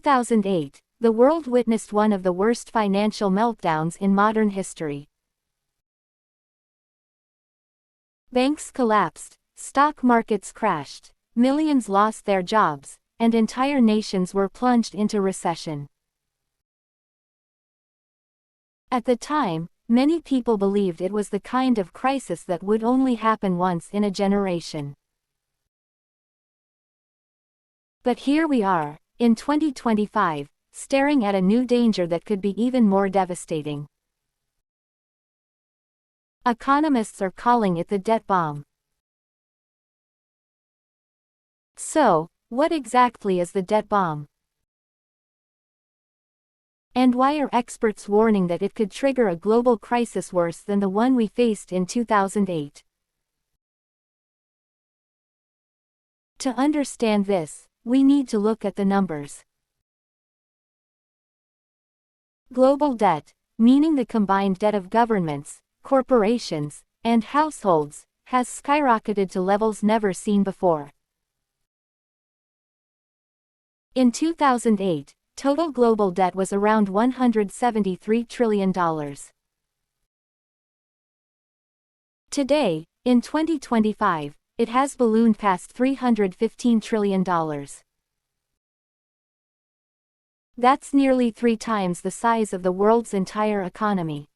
2008, the world witnessed one of the worst financial meltdowns in modern history. Banks collapsed, stock markets crashed, millions lost their jobs, and entire nations were plunged into recession. At the time, many people believed it was the kind of crisis that would only happen once in a generation. But here we are, in 2025, staring at a new danger that could be even more devastating. Economists are calling it the debt bomb. So, what exactly is the debt bomb? And why are experts warning that it could trigger a global crisis worse than the one we faced in 2008? To understand this, we need to look at the numbers. Global debt, meaning the combined debt of governments, corporations, and households, has skyrocketed to levels never seen before. In 2008, total global debt was around $173 trillion. Today, in 2025, it has ballooned past $315 trillion. That's nearly 3 times the size of the world's entire economy.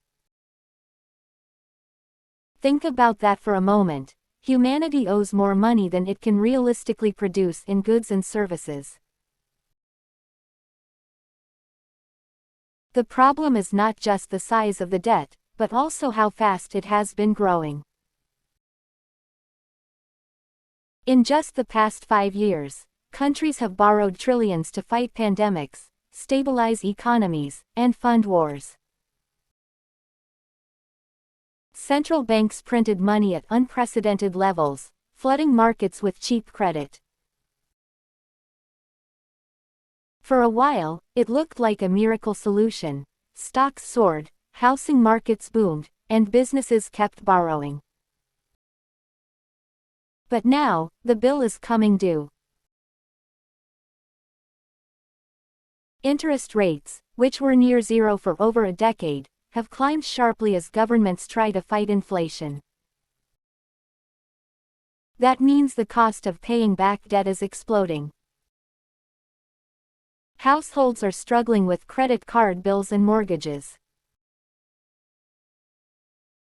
Think about that for a moment. Humanity owes more money than it can realistically produce in goods and services. The problem is not just the size of the debt, but also how fast it has been growing. In just the past 5 years, countries have borrowed trillions to fight pandemics, stabilize economies, and fund wars. Central banks printed money at unprecedented levels, flooding markets with cheap credit. For a while, it looked like a miracle solution. Stocks soared, housing markets boomed, and businesses kept borrowing. But now, the bill is coming due. Interest rates, which were near zero for over a decade, have climbed sharply as governments try to fight inflation. That means the cost of paying back debt is exploding. Households are struggling with credit card bills and mortgages.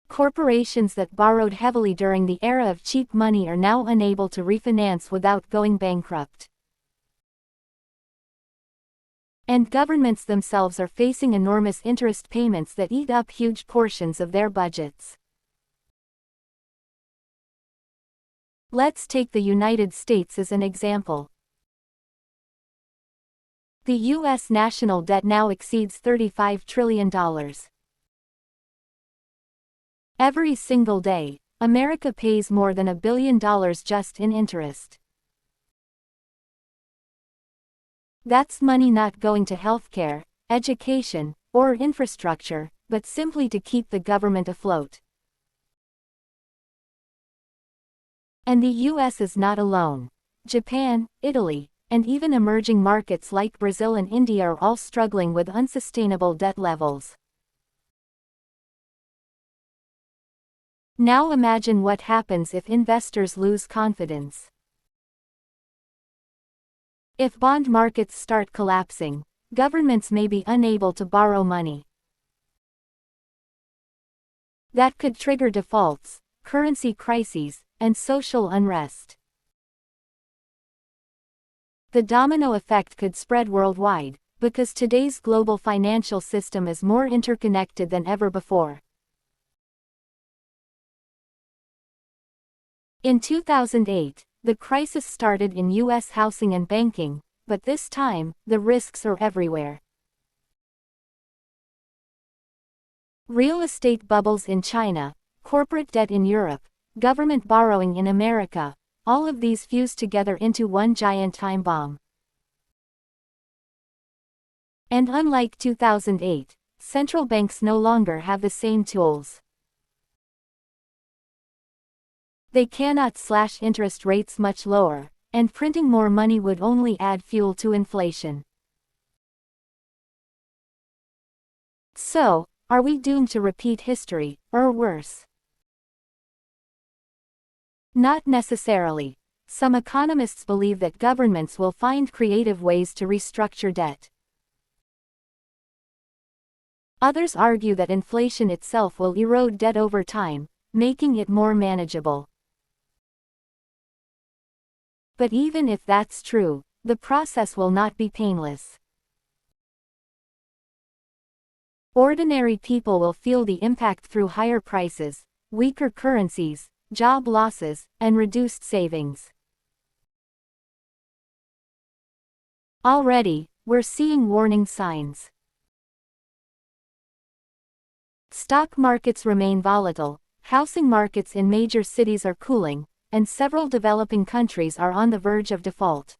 Corporations that borrowed heavily during the era of cheap money are now unable to refinance without going bankrupt. And governments themselves are facing enormous interest payments that eat up huge portions of their budgets. Let's take the United States as an example. The U.S. national debt now exceeds $35 trillion. Every single day, America pays more than $1 billion just in interest. That's money not going to healthcare, education, or infrastructure, but simply to keep the government afloat. And the US is not alone. Japan, Italy, and even emerging markets like Brazil and India are all struggling with unsustainable debt levels. Now imagine what happens if investors lose confidence. If bond markets start collapsing, governments may be unable to borrow money. That could trigger defaults, currency crises, and social unrest. The domino effect could spread worldwide, because today's global financial system is more interconnected than ever before. In 2008, the crisis started in U.S. housing and banking, but this time, the risks are everywhere. Real estate bubbles in China, corporate debt in Europe, government borrowing in America, all of these fuse together into one giant time bomb. And unlike 2008, central banks no longer have the same tools. They cannot slash interest rates much lower, and printing more money would only add fuel to inflation. So, are we doomed to repeat history, or worse? Not necessarily. Some economists believe that governments will find creative ways to restructure debt. Others argue that inflation itself will erode debt over time, making it more manageable. But even if that's true, the process will not be painless. Ordinary people will feel the impact through higher prices, weaker currencies, job losses, and reduced savings. Already, we're seeing warning signs. Stock markets remain volatile, housing markets in major cities are cooling, and several developing countries are on the verge of default.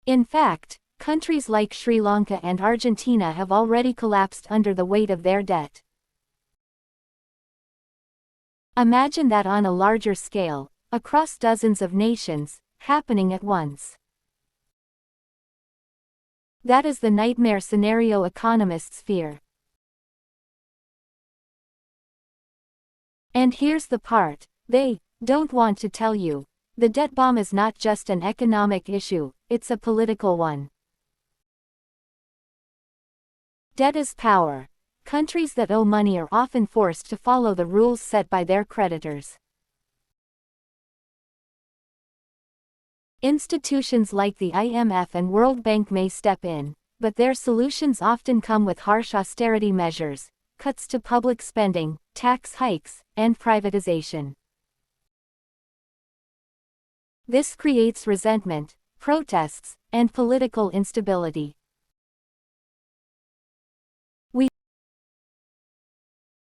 In fact, countries like Sri Lanka and Argentina have already collapsed under the weight of their debt. Imagine that on a larger scale, across dozens of nations, happening at once. That is the nightmare scenario economists fear. And here's the part they don't want to tell you. The debt bomb is not just an economic issue, it's a political one. Debt is power. Countries that owe money are often forced to follow the rules set by their creditors. Institutions like the IMF and World Bank may step in, but their solutions often come with harsh austerity measures, cuts to public spending, tax hikes, and privatization. This creates resentment, protests, and political instability. We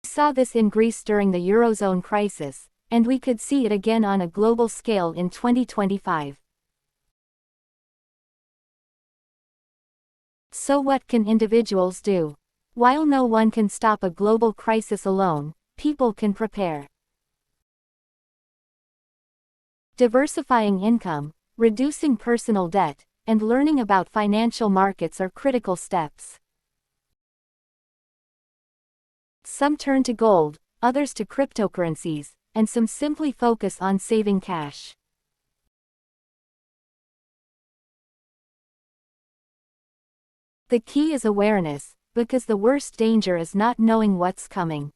saw this in Greece during the Eurozone crisis, and we could see it again on a global scale in 2025. So what can individuals do? While no one can stop a global crisis alone, people can prepare. Diversifying income, reducing personal debt, and learning about financial markets are critical steps. Some turn to gold, others to cryptocurrencies, and some simply focus on saving cash. The key is awareness, because the worst danger is not knowing what's coming.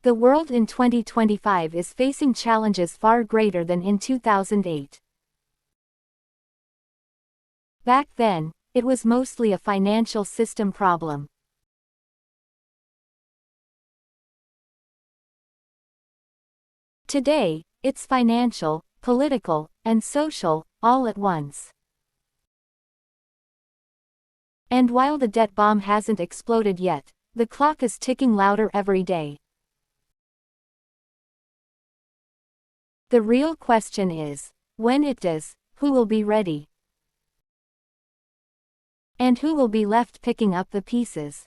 The world in 2025 is facing challenges far greater than in 2008. Back then, it was mostly a financial system problem. Today, it's financial, political, and social, all at once. And while the debt bomb hasn't exploded yet, the clock is ticking louder every day. The real question is, when it does, who will be ready? And who will be left picking up the pieces?